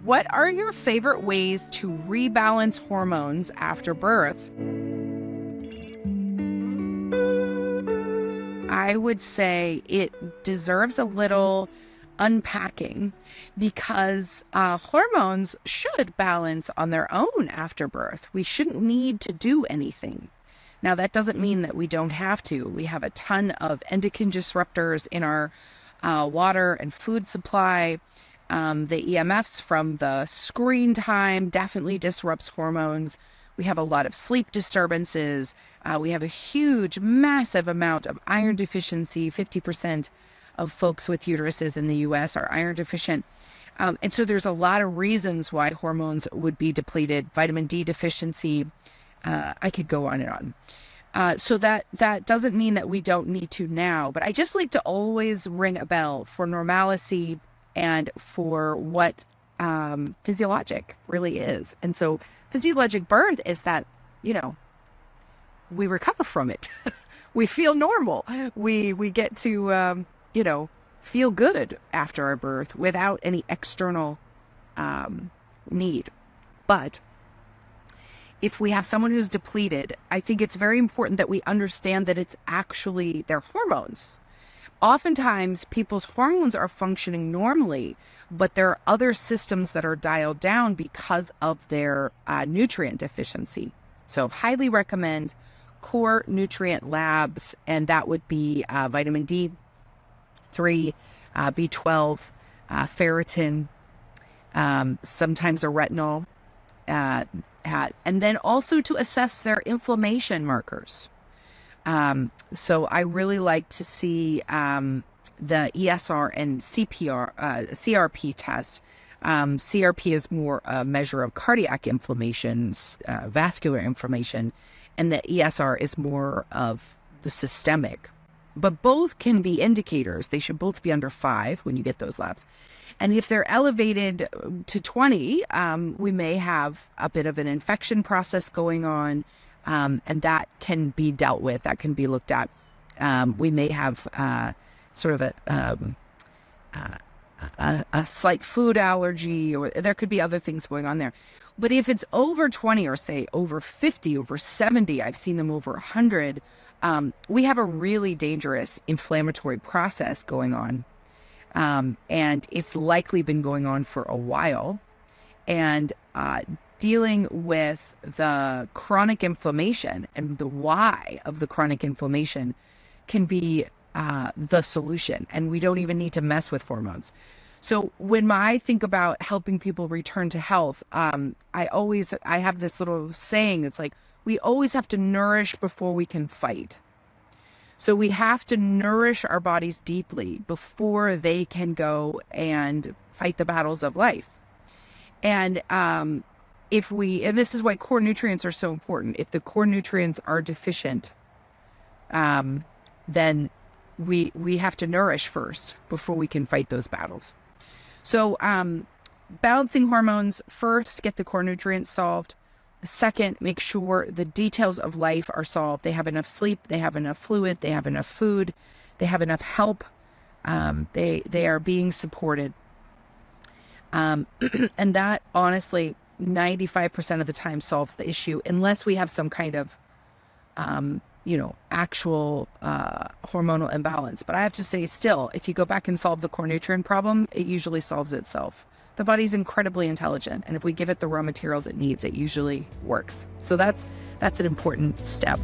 What are your favorite ways to rebalance hormones after birth? I would say it deserves a little unpacking because hormones should balance on their own after birth. We shouldn't need to do anything. Now, that doesn't mean that we don't have to. We have a ton of endocrine disruptors in our water and food supply. The EMFs from the screen time definitely disrupts hormones. We have a lot of sleep disturbances. We have a huge, massive amount of iron deficiency. 50% of folks with uteruses in the US are iron deficient. And so there's a lot of reasons why hormones would be depleted. Vitamin D deficiency. I could go on and on. So that doesn't mean that we don't need to now, but I just like to always ring a bell for normalcy and for what physiologic really is. And so physiologic birth is that, we recover from it. We feel normal. We get to, feel good after our birth without any external need. But if we have someone who's depleted, I think it's very important that we understand that it's actually their hormones. Oftentimes, people's hormones are functioning normally, but there are other systems that are dialed down because of their nutrient deficiency. So highly recommend core nutrient labs, and that would be vitamin D3, B12, ferritin, sometimes a retinol, and then also to assess their inflammation markers. So I really like to see the ESR and CRP test. CRP is more a measure of cardiac inflammation, vascular inflammation, and the ESR is more of the systemic. But both can be indicators. They should both be under 5 when you get those labs. And if they're elevated to 20, we may have a bit of an infection process going on. And that can be dealt with, that can be looked at. We may have sort of a slight food allergy, or there could be other things going on there. But if it's over 20 or say over 50, over 70, I've seen them over 100, we have a really dangerous inflammatory process going on. And it's likely been going on for a while. And dealing with the chronic inflammation and the why of the chronic inflammation can be the solution. And we don't even need to mess with hormones. So when I think about helping people return to health, I have this little saying. It's like, we always have to nourish before we can fight. So we have to nourish our bodies deeply before they can go and fight the battles of life. And and this is why core nutrients are so important. If the core nutrients are deficient, then we have to nourish first before we can fight those battles. So balancing hormones, first, get the core nutrients solved. Second, make sure the details of life are solved. They have enough sleep, they have enough fluid, they have enough food, they have enough help. They are being supported. And that, honestly, 95% of the time solves the issue, unless we have some kind of, actual hormonal imbalance. But I have to say, still, if you go back and solve the core nutrient problem, it usually solves itself. The body's incredibly intelligent, and if we give it the raw materials it needs, it usually works. So that's an important step.